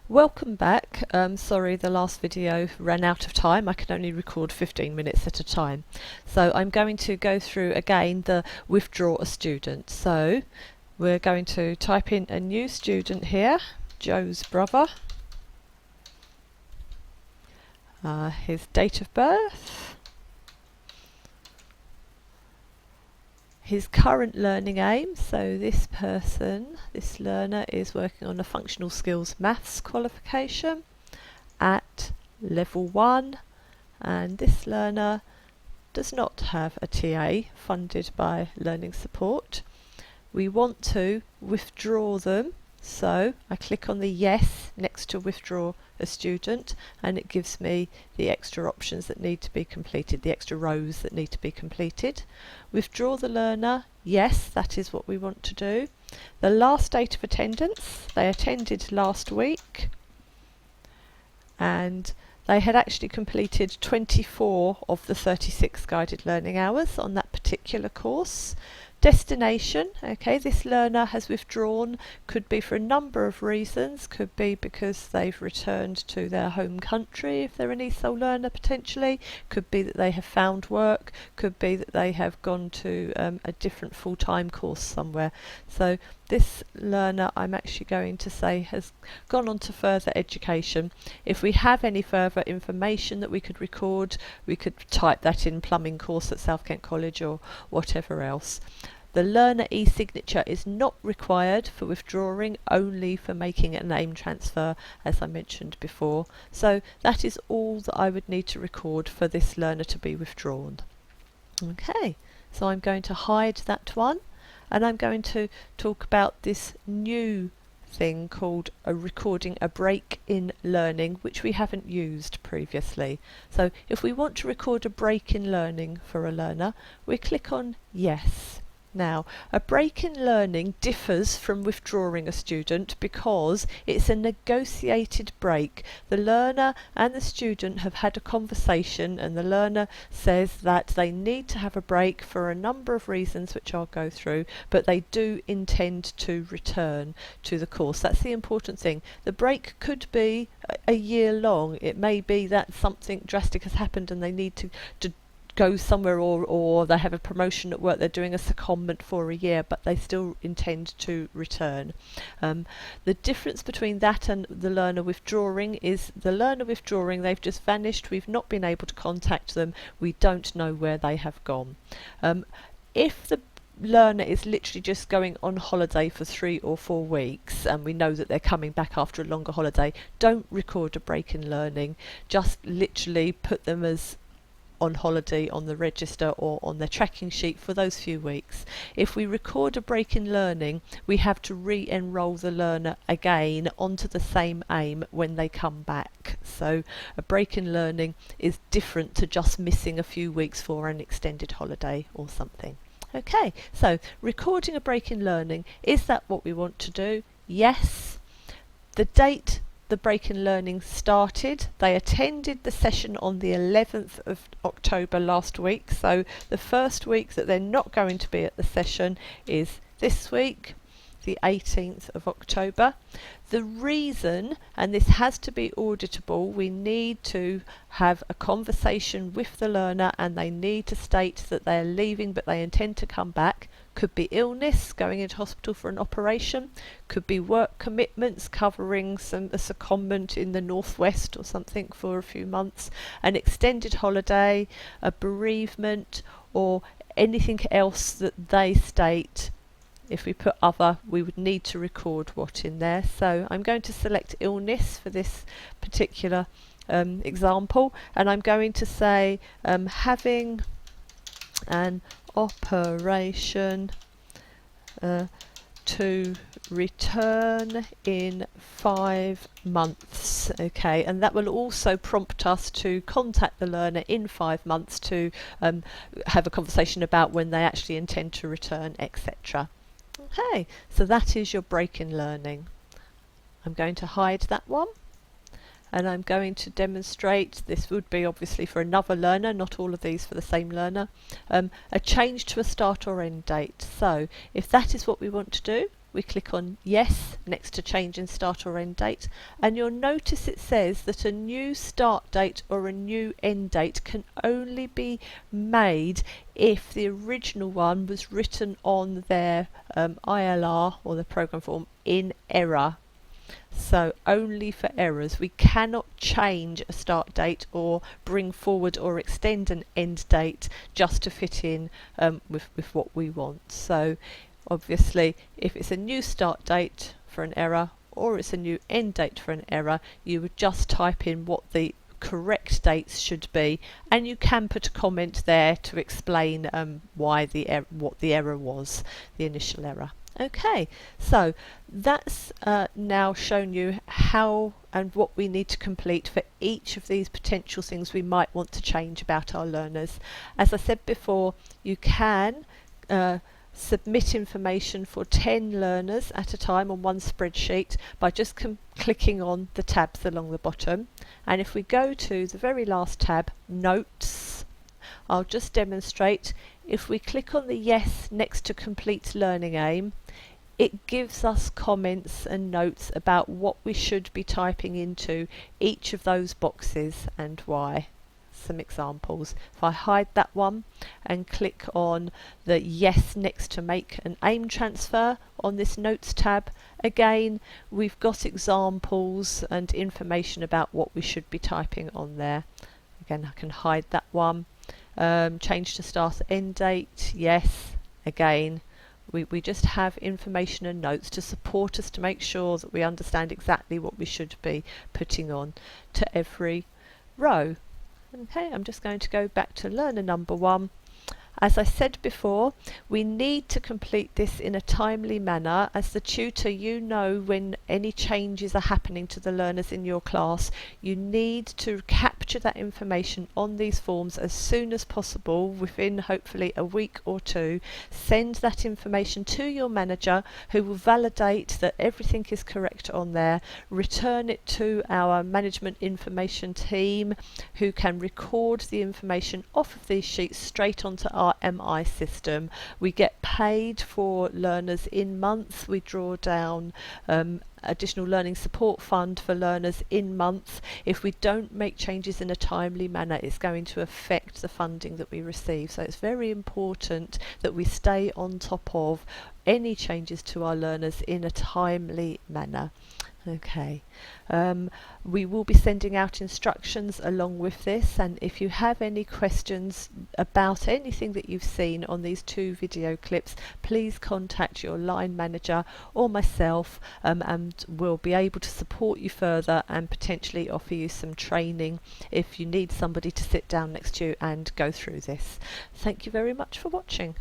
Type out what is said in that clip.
Welcome back. Sorry, the last video ran out of time. I can only record 15 minutes at a time. So I'm going to go through again the withdraw a student. So we're going to type in a new student here, Joe's brother, his date of birth, his current learning aim. So this learner is working on a functional skills maths qualification at level 1, and this learner does not have a TA funded by Learning Support. We want to withdraw them, so I click on the yes next to withdraw a student, and it gives me the extra options that need to be completed, the extra rows that need to be completed. Withdraw the learner, yes, that is what we want to do. The last date of attendance, they attended last week, and they had actually completed 24 of the 36 guided learning hours on that particular course. Destination, okay, this learner has withdrawn, could be for a number of reasons, could be because they've returned to their home country if they're an ESOL learner potentially, could be that they have found work, could be that they have gone to a different full-time course somewhere. So this learner, I'm actually going to say, has gone on to further education. If we have any further information that we could record, we could type that in plumbing course at South Kent College or whatever else. The learner e-signature is not required for withdrawing, only for making a name transfer, as I mentioned before. So that is all that I would need to record for this learner to be withdrawn. Okay, so I'm going to hide that one, and I'm going to talk about this new thing called recording a break in learning, which we haven't used previously. So if we want to record a break in learning for a learner, we click on yes. Now, a break in learning differs from withdrawing a student because it's a negotiated break. The learner and the student have had a conversation, and the learner says that they need to have a break for a number of reasons which I'll go through, but they do intend to return to the course. That's the important thing. The break could be a year long. It may be that something drastic has happened and they need to go somewhere, or they have a promotion at work, they're doing a secondment for a year, but they still intend to return. The difference between that and the learner withdrawing is the learner withdrawing, they've just vanished, we've not been able to contact them, we don't know where they have gone. If the learner is literally just going on holiday for 3 or 4 weeks and we know that they're coming back after a longer holiday, don't record a break in learning, just literally put them as on holiday on the register or on their tracking sheet for those few weeks. If we record a break in learning, we have to re-enroll the learner again onto the same aim when they come back. So a break in learning is different to just missing a few weeks for an extended holiday or something. Okay, so recording a break in learning, is that what we want to do? Yes. The date the break in learning started, they attended the session on the 11th of October last week, so the first week that they're not going to be at the session is this week, the 18th of October. The reason, and this has to be auditable, we need to have a conversation with the learner and they need to state that they're leaving but they intend to come back. Could be illness, going into hospital for an operation, could be work commitments covering a secondment in the northwest or something for a few months, an extended holiday, a bereavement, or anything else that they state. If we put other, we would need to record what in there. So I'm going to select illness for this particular example, and I'm going to say having an operation to return in 5 months. Okay, and that will also prompt us to contact the learner in 5 months to have a conversation about when they actually intend to return, etc. Okay, so that is your break in learning. I'm going to hide that one, and I'm going to demonstrate, this would be obviously for another learner, not all of these for the same learner, a change to a start or end date. So if that is what we want to do, we click on yes next to change in start or end date, and you'll notice it says that a new start date or a new end date can only be made if the original one was written on their ILR or the program form in error. So only for errors. We cannot change a start date or bring forward or extend an end date just to fit in with what we want. So obviously if it's a new start date for an error or it's a new end date for an error, you would just type in what the correct dates should be, and you can put a comment there to explain why what the error was, the initial error. Okay, so that's now shown you how and what we need to complete for each of these potential things we might want to change about our learners. As I said before, you can submit information for 10 learners at a time on one spreadsheet by just clicking on the tabs along the bottom. And if we go to the very last tab, Notes, I'll just demonstrate. If we click on the yes next to complete learning aim, it gives us comments and notes about what we should be typing into each of those boxes and why. Some examples. If I hide that one and click on the yes next to make an aim transfer on this notes tab, again we've got examples and information about what we should be typing on there. Again, I can hide that one. Change to start end date, yes. Again, we just have information and notes to support us to make sure that we understand exactly what we should be putting on to every row. Okay, I'm just going to go back to learner number 1. As I said before, we need to complete this in a timely manner. As the tutor, you know when any changes are happening to the learners in your class. You need to capture that information on these forms as soon as possible, within hopefully a week or 2. Send that information to your manager, who will validate that everything is correct on there. Return it to our management information team, who can record the information off of these sheets straight onto our MI system. We get paid for learners in months. We draw down additional learning support fund for learners in month. If we don't make changes in a timely manner, it's going to affect the funding that we receive. So it's very important that we stay on top of any changes to our learners in a timely manner. Okay, we will be sending out instructions along with this, and if you have any questions about anything that you've seen on these 2 video clips, please contact your line manager or myself, and we'll be able to support you further and potentially offer you some training if you need somebody to sit down next to you and go through this. Thank you very much for watching.